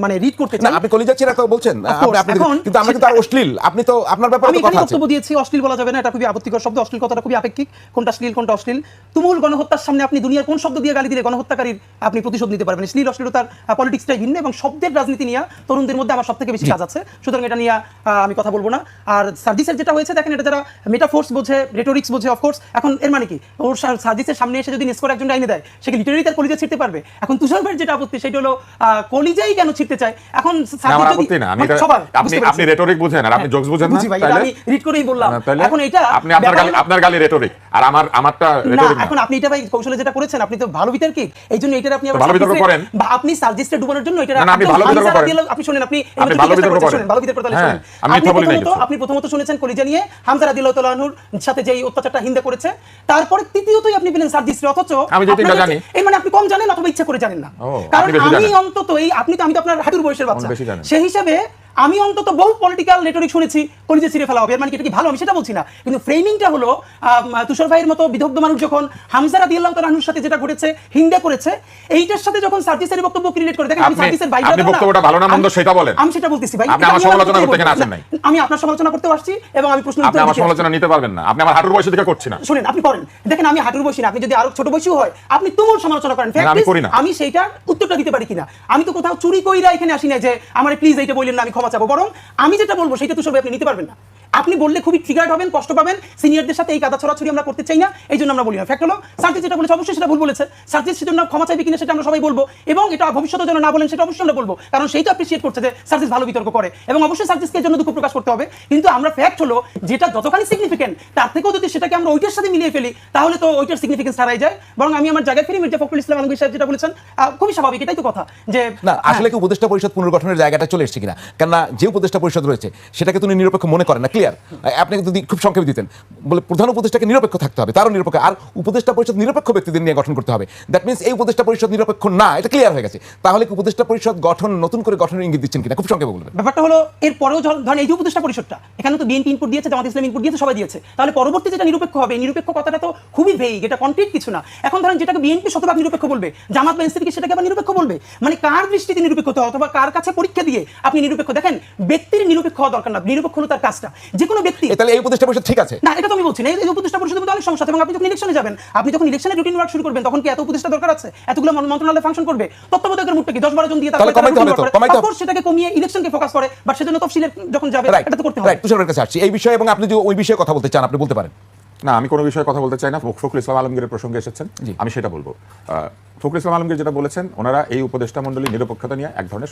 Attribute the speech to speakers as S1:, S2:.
S1: মানে রিড করতে চাই।
S2: আপনি কলিজা চিরা কথা বলছেন, কিন্তু আমরা কিন্তু আর অশ্লীল, আপনি তো আপনার ব্যাপারে
S1: আমি
S2: কথা আছে।
S1: বক্তব্য দিয়েছি, অশ্লীল বলা যাবে না, এটা খুবই আপত্তিকর শব্দ। অশ্লীল কথাটা খুবই আপেক্ষিক, কোনটা অশ্লীল কোনটা অশ্লীল। তুমুল গণহত্যার সামনে আপনি দুনিয়ার কোন শব্দ দিয়ে গালি দিলে গণহত্যাকারীর আপনি প্রতিশোধ নিতে পারবেন? শ্লীল অশ্লীলতার পলিটিক্সটাই ভিন্ন, এবং শব্দের রাজনীতি নিয়ে তরুণদের মধ্যে আমার সবথেকে বেশি কাজ আছে, সুতরাং এটা নিয়ে আমি কথা বলবো না। আর সার্জিসের যেটা হয়েছে দেখেন, এটা যারা মেটাফোর্স বোঝে, রেটোরিক্স বোঝে, অফকোর্স এখন এর মানে কি, ওর সার্জিসের সামনে এসে যদি নেস্কোর একজন আইনে দেয়, সে কি লিটারেলি তার কলিজা ছিঁড়তে পারবে? এখন তুষার ভাইয়ের যেটা আপত্তি সেটা হলো কলিজাই কেন ছিঁড়তে চায়। এখন
S3: আপনি রেটরিক বুঝেন আর আপনি জোকস বুঝেন না,
S1: আমি রিড করেই বললাম। এখন এটা
S3: আপনি আপনার গালি রেটরিক আর আমারটা রেটরিক না।
S1: এখন আপনি এটা ভাই কৌশলে যেটা করেছেন, আপনি তো ভালো বিতর্কিক, এইজন্য এটার আপনি
S3: ভালো বিতর্ক করেন,
S1: বা আপনি সার্জিসটা ডুবানোর জন্য এটা
S3: আপনি ভালো বিতর্ক করেন।
S1: আপনি শুনেন, আপনি
S3: ভালো বিতর্ক করেন,
S1: ভালো বিতর্ক করতে শুনেন। আপনি প্রথমত শুনেছেন কলিজা নিয়ে হামজা রাদিয়াল্লাহু তাআলা আনহুর সাথে যেই অত্যাচারটা হিন্দে করেছে, তারপরে তৃতীয়তই আপনি পেলেন সার্জিসরে, অথচ
S3: আমি যে তিনটা জানি,
S1: এই মানে আপনি কম জানেন অথবা ইচ্ছা করে জানেন না। কারণ আমি অন্তত এই আমি তো আপনার হাঁটুর বয়সের বাচ্চা, সেই হিসাবে আমি অন্তত বহু পলিটিক্যাল রেটরিক শুনেছি কলিজা ছিঁড়ে ফেলা হবে, মানে এটা কি ভালো, আমি সেটা বলছি না, কিন্তু ফ্রেমিংটা হলো তুষার ভাইয়ের মতো বিদগ্ধ মানুষ যখন হামজা রাদিয়াল্লাহু তাআলা আনহুর সাথে যেটা ঘটেছে হিন্দে করেছে, এইটার সাথে যখন সার্জিসের বক্তব্য রিলেট করে দেখেন, আমি সার্জিসের বাইরে
S3: আপনি বক্তব্যটা ভালো না মন্দ সেটা বলেন,
S1: আমি সেটা বলতেছি ভাই।
S3: আপনি আমার সমালোচনা করতে কেন আসেন নাই?
S1: আমি আপনার সমালোচনা করতে আসছি এবং আমি প্রশ্ন
S3: আপনি আমার সমালোচনা নিতে পারবেন না, আপনি আমার হাঁটুর বয়সে দিকে করছেন না।
S1: শুনেন, আপনি করেন, দেখেন আমি হাঁটুর বয়সী না, আপনি যদি আরো ছোট বয়সী হয় আপনি তুমুল সমালোচনা করেন, আমি সেইটার উত্তরটা দিতে পারি কিনা। আমি তো কোথাও চুরি কইরা এখানে আসি না যে আমার প্লিজ এইটা বললেন না আমি ক্ষমা চাবো, বরং আমি যেটা বলবো সেটা তুষার ভাই আপনি নিতে পারবেন না। আপনি বললে খুবই ট্রিগার্ড হবেন, কষ্ট পাবেন, সিনিয়রদের সাথে এই কাদা ছড়াছড়ি আমরা করতে চাই না, এই জন্য আমরা বলি না। ফ্যাক্ট হলো সার্জিস যেটা বলেছে অবশ্যই সেটা ভুল বলেছে, সার্জিস সেজন্য ক্ষমা চাইবে কিনা সেটা আমরা সবাই বলবো, এবং এটা ভবিষ্যতে যেন না বলেন সেটা অবশ্যই আমরা বলবো, কারণ সেইটা অ্যাপ্রিশিয়েট করছে যে সার্জিস ভালো বিতর্ক করে, এবং অবশ্যই সার্জিসকে এর জন্য দুঃখ প্রকাশ করতে হবে। কিন্তু আমরা ফ্যাক্ট হলো যেটা যতখানি সিগনিফিকেন্ট তার থেকেও যদি সেটাকে আমরা ওইটার সাথে মিলিয়ে ফেলি তাহলে তো ওইটার সিগনিফিকেন্স হারাই যায়। বরং আমি আমার জায়গায় ফিরি, মির্জা ফখরুল ইসলাম আলমগীর সাহেব যেটা বলেছেন খুবই স্বাভাবিক, এটাই তো কথা যে
S2: না আসলে কি উপদেষ্টা পরিষদ পুনর্গঠনের জায়গাটা চলে এসেছে কিনা, কেননা যে উপদেষ্টা পরিষদ রয়েছে সেটাকে তুমি নিরপেক্ষ মনে করেন না, ক্লিয়ার। আপনি যদি খুব সংক্ষেপে দিতেন, বলে প্রধান উপদেষ্টাকে নিরপেক্ষ থাকতে হবে, তারও নিরপেক্ষ, আর উপদেষ্টা পরিষদ নিরপেক্ষ ব্যক্তিদের নিয়ে গঠন করতে হবে। দ্যাট মিনস এই উপদেষ্টা পরিষদ নিরপেক্ষ না, এটা ক্লিয়ার হয়ে গেছে। তাহলে কি উপদেষ্টা পরিষদ গঠন নতুন করে গঠনের ইঙ্গিত দিচ্ছেন কিনা, খুব সংক্ষেপে বলবেন।
S1: ব্যাপারটা হলো এর পরেও ধরেন এই যে উপদেষ্টা পরিষদটা, এখানে তো বিএনপি ইনপুট দিয়েছে, জামাত ইসলাম ইনপুট দিয়েছে, সবাই দিয়েছে, তাহলে পরবর্তী যেটা নিরপেক্ষ হবে, নিরপেক্ষ কথাটা তো খুবই ভেইগ, এটা কনক্রিট কিছু না। এখন ধরেন যেটাকে বিএনপি শতভাগ নিরপেক্ষ বলবে, জামাত বা এনসিপি সেটাকে আবার নিরপেক্ষ বলবে, মানে কার দৃষ্টিতে নিরপেক্ষ হতে অথবা কার কাছে পরীক্ষা দিয়ে আপনি নিরপেক্ষ? দেখেন ব্যক্তির নিরপেক্ষ হওয়া দরকার না, নিরপেক্ষ হলো তার কাজটা, যে কোনো ব্যক্তি।
S2: তাহলে এই উপদেষ্টা পরিষদ ঠিক আছে
S1: না, এটা তো আমি বলছি না, এই উপদেষ্টা পরিষদের মধ্যে অনেক সমস্যা আছে, এবং আপনি যখন ইলেকশনে যাবেন, আপনি যখন ইলেকশনের রুটিন ওয়ার্ক শুরু করবেন, তখন কি এত উপদেষ্টা দরকার আছে? এতগুলো মন্ত্রণালয় ফাংশন করবে, তত্ত্বাবধায়কের মুখটা কি 10-12 জন দিয়ে তারপর সেটাকে কমিয়ে ইলেকশনকে ফোকাস করে, বাট সেজন্য তফসিলের যখন যাবে এটা তো করতে হবে।
S2: রাইট, তুষারের কাছে আসছি এই বিষয়ে, এবং আপনি যদি ওই বিষয়ে কথা বলতে চান আপনি বলতে পারেন।
S3: না, আমি কোনো বিষয়ে কথা বলতে চাই না। ফখরুল ইসলাম আলমগীরের প্রসঙ্গে এসেছেন, আমি সেটা বলবো। ফখরুল ইসলাম আলমগীর যেটা বলেছেন, ওনারা এই উপদেষ্টা মণ্ডলী নিরপেক্ষতা নিয়ে এক ধরনের